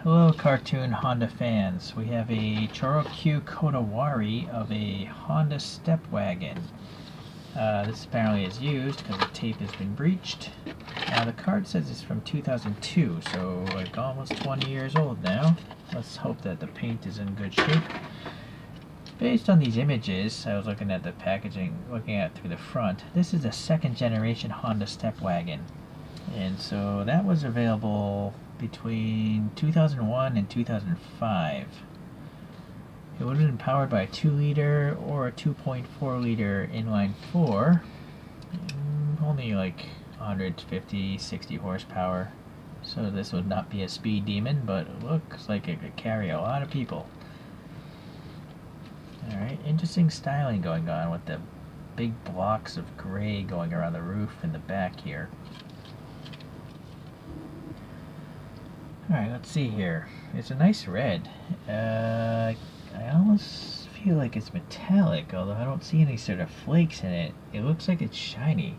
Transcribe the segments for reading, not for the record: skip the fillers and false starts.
Hello cartoon Honda fans. We have a ChoroQ Kodawari of a Honda Step Wgn. This apparently is used because the tape has been breached. The card says it's from 2002, so like almost 20 years old now. Let's hope that the paint is in good shape. Based on these images, I was looking at the packaging, looking at it through the front. This is a second generation Honda Step Wgn. And so that was available between 2001 and 2005. It would have been powered by a 2-liter or a 2.4-liter inline 4. Only like 150, 60 horsepower. So this would not be a speed demon, but it looks like it could carry a lot of people. Alright, interesting styling going on with the big blocks of gray going around the roof in the back here. Alright, let's see here. It's a nice red. I almost feel like it's metallic, although I don't see any sort of flakes in it. It looks like it's shiny.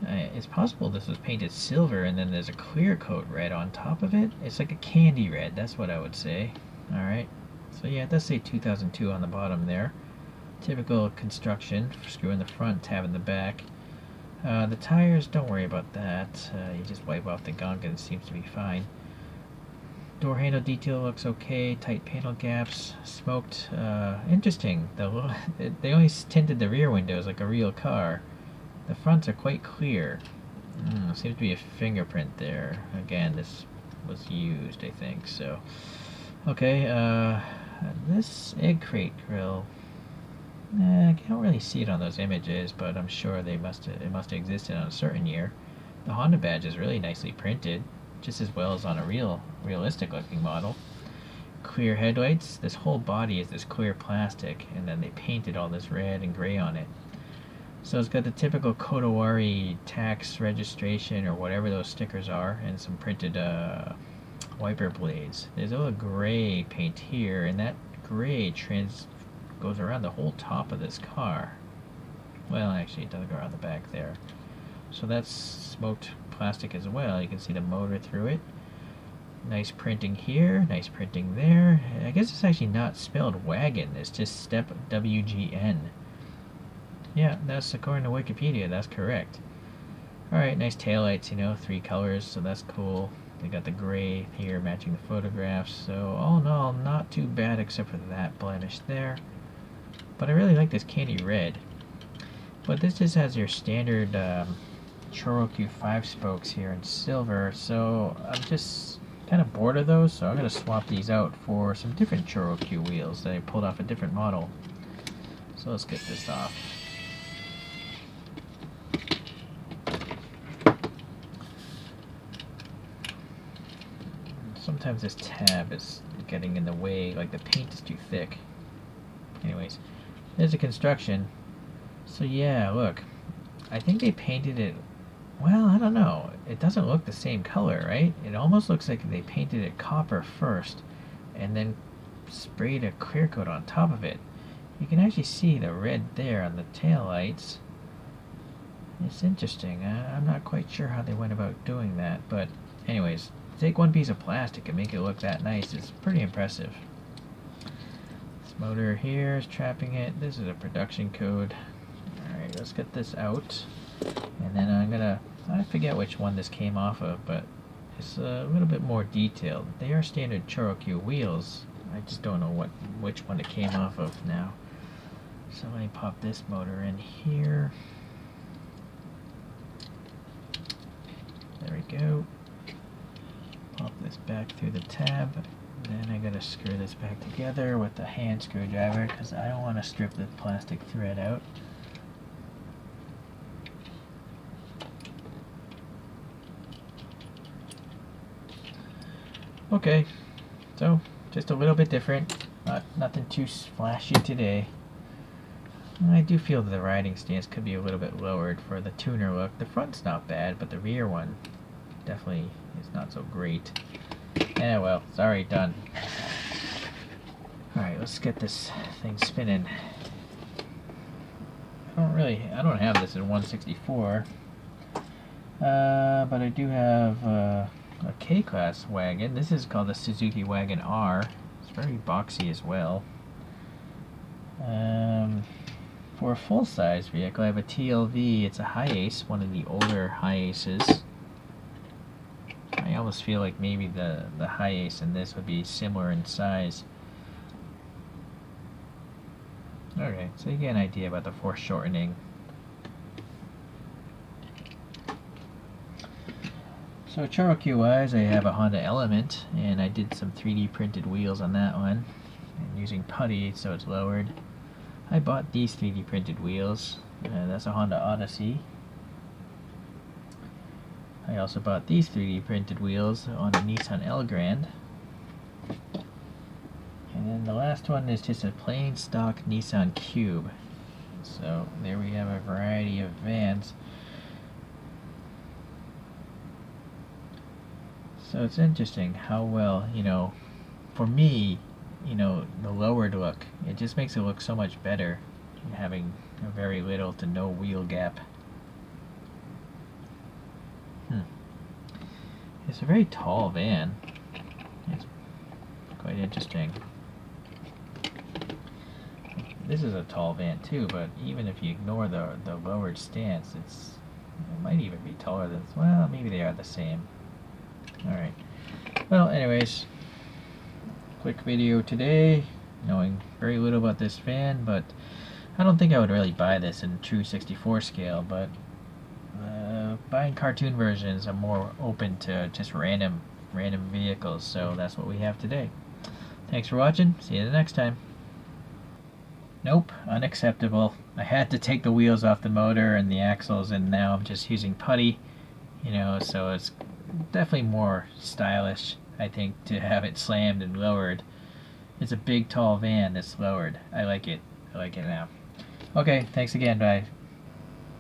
It's possible this was painted silver and then there's a clear coat red on top of it. It's like a candy red, that's what I would say. Alright, so yeah, it does say 2002 on the bottom there. Typical construction, screw in the front, tab in the back. The tires, don't worry about that. You just wipe off the gunk and it seems to be fine. Door handle detail looks okay. Tight panel gaps. Smoked. Interesting. They only tinted the rear windows like a real car. The fronts are quite clear. Seems to be a fingerprint there. Again, this was used, I think. So, okay. This egg crate grill. I can't really see it on those images, but I'm sure it must have existed on a certain year. The Honda badge is really nicely printed, just as well as on a realistic looking model. Clear headlights. This whole body is this clear plastic, and then they painted all this red and gray on it. So it's got the typical Kodawari tax registration or whatever those stickers are, and some printed wiper blades. There's a little gray paint here, and that gray goes around the whole top of this car. Well, actually it doesn't go around the back there. So that's smoked plastic as well. You can see the motor through it. Nice printing here, nice printing there. I guess it's actually not spelled wagon, it's just Step Wgn. Yeah, that's according to Wikipedia, that's correct. Alright, nice taillights, 3 colors, so that's cool. They got the gray here matching the photographs, so all in all, not too bad except for that blemish there. But I really like this candy red. But this just has your standard ChoroQ 5 spokes here in silver, so I'm just kind of bored of those, so I'm going to swap these out for some different ChoroQ wheels that I pulled off a different model. So let's get this off. Sometimes this tab is getting in the way, like the paint is too thick. Anyways, there's the construction. So yeah, look, I think they painted it, well, I don't know, it doesn't look the same color, right? It almost looks like they painted it copper first and then sprayed a clear coat on top of it. You can actually see the red there on the tail lights. It's interesting. I'm not quite sure how they went about doing that, but anyways, take one piece of plastic and make it look that nice. It's pretty impressive. This motor here is trapping it. This is a production code. Alright, let's get this out. And then I forget which one this came off of, but it's a little bit more detailed. They are standard ChoroQ wheels. I just don't know which one it came off of now. So let me pop this motor in here. There we go. Pop this back through the tab. Then I gotta screw this back together with the hand screwdriver because I don't want to strip the plastic thread out. Okay, so just a little bit different. Nothing too flashy today. I do feel that the riding stance could be a little bit lowered for the tuner look. The front's not bad, but the rear one definitely is not so great. Yeah, well, sorry, done. Alright, let's get this thing spinning. I don't have this in 164. But I do have a K-Class wagon. This is called the Suzuki Wagon R. It's very boxy as well. For a full-size vehicle, I have a TLV. It's a high ace, one of the older high aces. I almost feel like maybe the high ace and this would be similar in size. Okay, so you get an idea about the foreshortening. So Choro-Q wise, I have a Honda Element, and I did some 3D printed wheels on that one, and using putty so it's lowered. I bought these 3D printed wheels. That's a Honda Odyssey. I also bought these 3D printed wheels on a Nissan Elgrand. And then the last one is just a plain stock Nissan Cube. So there we have a variety of vans. So it's interesting how well, for me, the lowered look, it just makes it look so much better, having very little to no wheel gap. It's a very tall van. It's quite interesting. This is a tall van too, but even if you ignore the lowered stance, it might even be taller than, well, maybe they are the same. Alright. Well, anyways, quick video today, knowing very little about this van, but I don't think I would really buy this in true 64 scale, but buying cartoon versions, I'm more open to just random vehicles, so that's what we have today. Thanks for watching, see you the next time. Nope, unacceptable. I had to take the wheels off the motor and the axles, and now I'm just using putty, so it's definitely more stylish, I think, to have it slammed and lowered. It's a big, tall van that's lowered. I like it now. Okay, thanks again, bye.